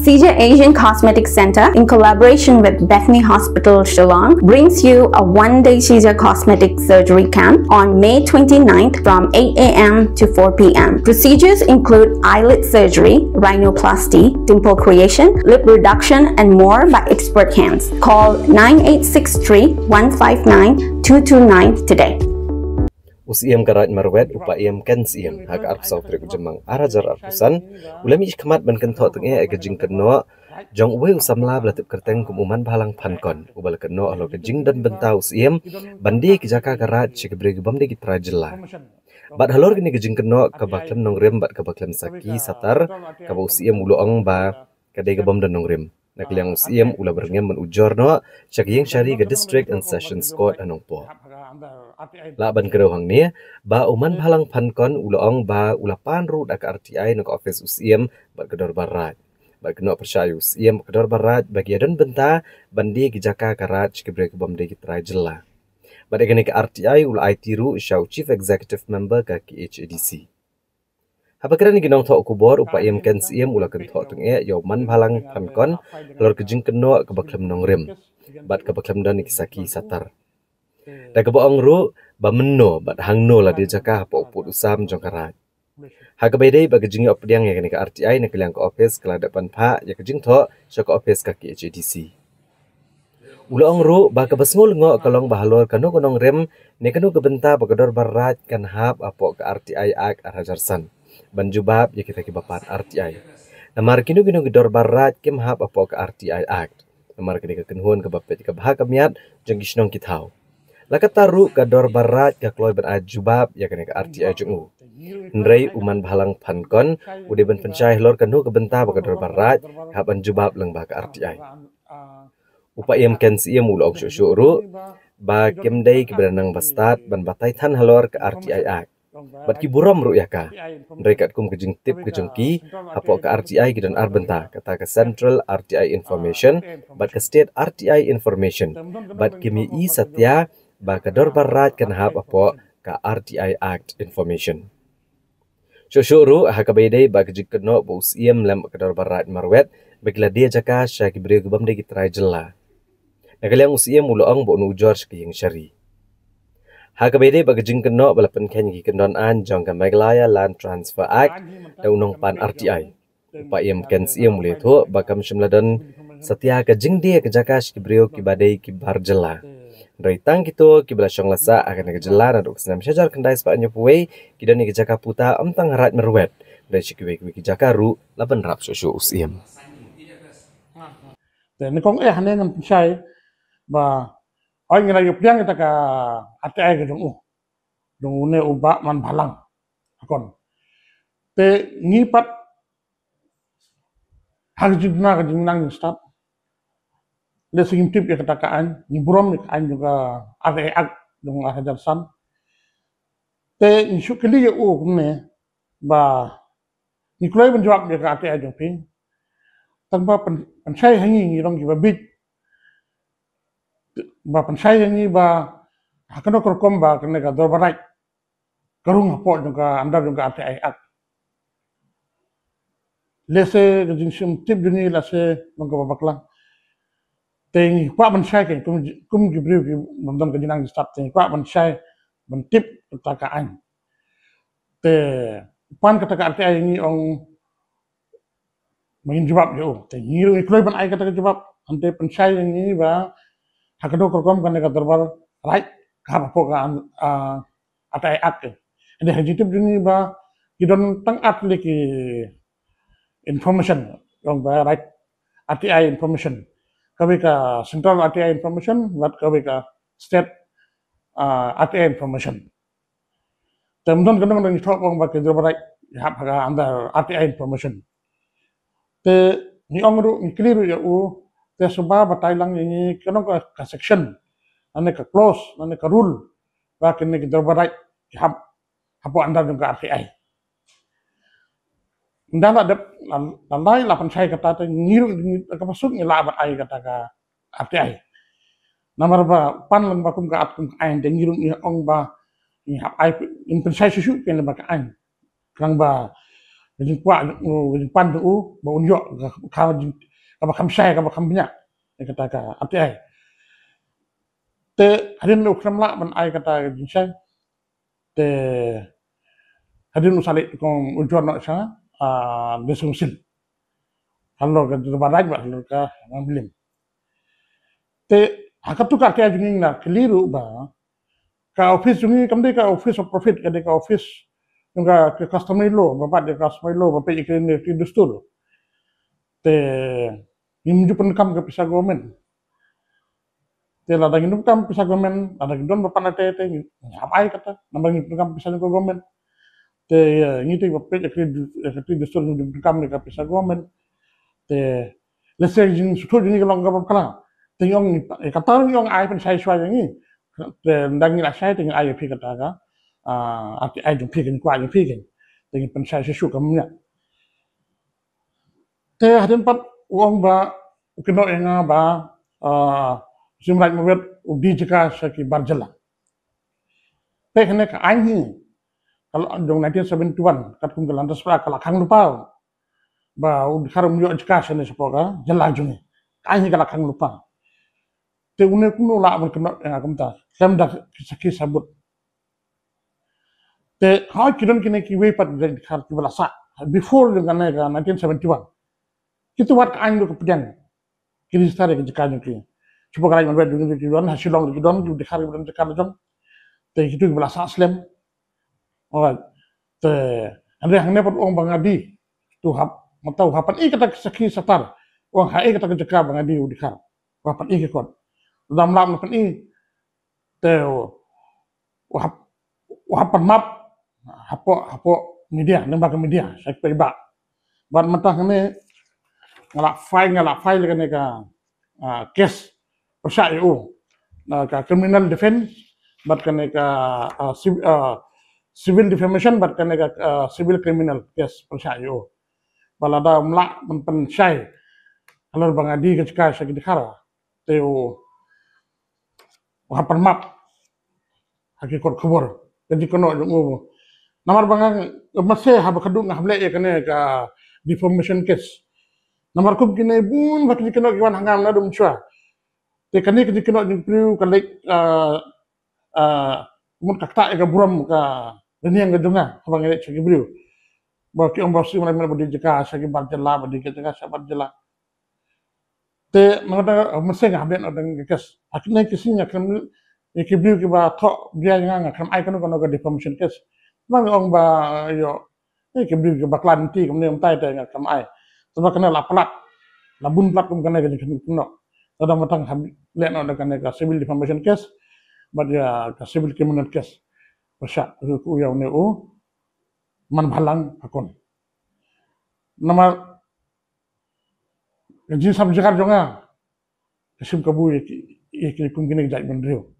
CJ Asian Cosmetic Center, in collaboration with Bethany Hospital Shillong, brings you a one-day CJ Cosmetic Surgery Camp on May 29th from 8 a.m. to 4 p.m. Procedures include eyelid surgery, rhinoplasty, dimple creation, lip reduction, and more by expert hands. Call 9863-159-229 today. Usiam karat marwet upayam kan siam hak arp sautrik jemang arajar arpusan ulami ikhmat ban kan thot nge agajing kenno jong we usamla blatip kerteng kumuman balang pankon ubal kenno alo kajing dan bentau usiam bandi kijaka karat chikbre gubam de gitrajela bad halor gini kajing kenno kabaklem nongrem bad kabaklem saki satar kaba usiam uloong ba kadai gubam dan nongrem nakliang usiam ula berngem menujor no chakyeng syari ga district and sessions court anongpo laban kerohang ni ba uman balang pankon uloong ba ulapan ru dak RTI nak office usiam bat kedor barat bat kena percaya usiam kedor barat bagi adan benta bandi kijaka karat kebre kubam de kitrai jela bat gani ke RTI ul IT ru syau chief executive member ka KHADC Hapakran ni ginong thok kubor upayam kan siam ula kan thok tunge yo man balang pankon lor kejing keno kebaklem nongrem bat kebaklem dan kisaki satar da keboong ru ba menno bat hangno la dia jaka pa uput usam jong karat ha kabedai ba kejing opdiang ya kani ka RTI nak liang ka office kala depan pha ya kejing tho syaka office ka KHADC ulong ru ba ka basngul ngo kalong bahalor kanu konong rem ne kanu kebenta ba kedor barat kan hap apo ka RTI ak arajarsan banjubab ya kita kibapan RTI namar kinu kinu gedor barat kim hap apo ka RTI act namar kini ka kenhun ka bapet ka bah kamiat jong gisnong kitau Lakataru kador barat ka kloy berajubab ya kene ka RTI jungu. Nrei uman bahalang pankon ude ben pencai lor kanu ke benta ba kador barat haban jubab lang ba ka RTI. Upayam ken siam ulog syuru ba kemdai ke beranang bastat ban batai tan halor ka RTI ak. Bat ki buram ru ya ka. Nrei kat kum kejing tip kejengki hapo ka RTI gidan arbenta kata ka Central RTI Information bat ka State RTI Information bat kimi I satya ba kador barat kan hap apo ka RTI Act Information. Syuru hakabedai ba kejik keno ba usiam lam kador barat marwet bagila dia jaka syaki beri gubam de gitrai jela. Nakaliang usiam uloong ba unujor syaki syari. Hakabedai ba kejing keno balapan ken gi kendon an jong ka Meghalaya Land Transfer Act da unong pan RTI. Upayam ken siam mulai tho ba kam shimladan setia kejing dia kejaka syaki beri kibadai kibar jela. Raitang kito kibala syong lasa akan kejelar aduk senam syajar kendai sepak nyopuwe kidani kejaka puta amtang harat merwet dari syikiwe kejaka ru laban rap syosyo usiam. Dan kong hane nam syai ba oi ngira yup diang kita ka RTI ke dong une ubak man balang akon te ngipat harjuna ka jingnang start le sing tip ya katakaan ni burom ni kan juga ada ak dong ada san te ni syukeli ya kumne ba ni kloi menjawab dia ka ate ajong ping tanpa pensai hangi ni rong ki babit ba pensai hangi ba hakano korkom ba kene ka dorbarai karung hapo juga anda juga ate ak lese jing sim tip duni la se nong ka babaklang Tengi pak mensai ke kum gibriu ki mandam ke jinang start tengi pak mensai mentip ketakaan te pan kata RTI ini ong main jawab yo te ngiru ikloi ban ai kata jawab ante pensai ini ba hakado korkom kan ka darbar right ka apa ka RTI ak ende hajitip juni ba kidon tang at ki information ong ba right RTI information kami ka Central RTI Information, buat kami ka State RTI Information. Teman-teman kadang kadang istok orang pakai jawaban hap haga anda RTI Information. Te ni orang ni keliru ya te sebab batai lang ini kadang ka section, ane ka clause, ane ka rule, pakai ni jawaban hap hapo anda juga RTI. Ndala dep lalai lapan saya kata ngiru kapasuk ni labat ai kata ka RTI. Namar ba pan lang bakum ka atkum ain de ngiru ni ong ba ni hap ai in pensai susu ken ba ka ain. Kang ba gajing puak gajing pan tu ba unyo ka jing ka kham sai ka kham nya kata ka ati ai te hadin lu kramla ban ai kata gajing sai te hadin lu salik kong ujuan nak sa desung sil hallo ka baraj ba hallo ka ngamblim te akatu ka kaya jing na keliru ba ka office jungi kamde ka office of profit ka de ka office nga ke customary law bapak de customary law bapak ikan di dustur te inju penkam ke pisa government te la dagin penkam pisa government ada gidon bapak na te ngapai kata nambang penkam pisa government te ngiti bapak ke dustur inju penkam ke pisa government te lese jing sutu jing long ka bapak te yong kata yong ai pen sai swai ngi te dagin la sai te ai pi kata ka ati ai jung pi kan kwa jung pi kan dengan pensai sesu kamunya te hadin pat uang ba keno enga ba simraj mawet udi jika saki barjala pe kene ka anhi kalau dong 1971 kat kum galan tasra kala khang lupa ba udi kharum yo jika sene sepoga jala jungi anhi kala khang lupa te une kuno la ban keno enga kamta sam dak saki sabut te ha kidon kine ki we pat dari khar ki bala sa before dengan 1971 itu wat ka andu kepian kiri stare ke jika nyuki coba kalau man wed dungi kidon hasilong kidon di khar kidon jika jong te itu bala sa slam alright te ande hangne pat ong bangadi tu hap matau hapan i kata saki satar ong ha i kata jika bangadi di khar hapan i ke kon dam lam pan i te hapan map hapo media nembak media sekpai ba ban matah ne ngalak file kan ka case persa eu ka criminal defense bat kan ka civil defamation bat kan ka civil criminal case persa eu balada mla pen sai alor bangadi ka cika sa dikhara teo hapan map hakikot khobor jadi kono jungu namar bangang masih hab kadung hamle e kane ka defamation case namar kum kine bun bak dikeno kiwan hangam na dum chua te kane ki dikeno jing priu kalek mun kakta e ka buram ka reniang ga junga abang e chagi priu ba ki om bosi mana mana bodi jaka sagi barjala bodi jaka sa barjala te mangata masih ngaben odang kes akne kisinya kan ki priu ki ba tho dia nga kan ai kono ka defamation case bang ong ba yo ke bir ke baklan ti kam ne tai tai nga kam ai sebab kena la plat la bun plat kum kena ke no ada matang le no da kena ka civil defamation case but ya ka civil criminal case pasha ku ya ne o man bhalang akon nama jin sam jakar jonga sim kabu ye kum kene jai ban rio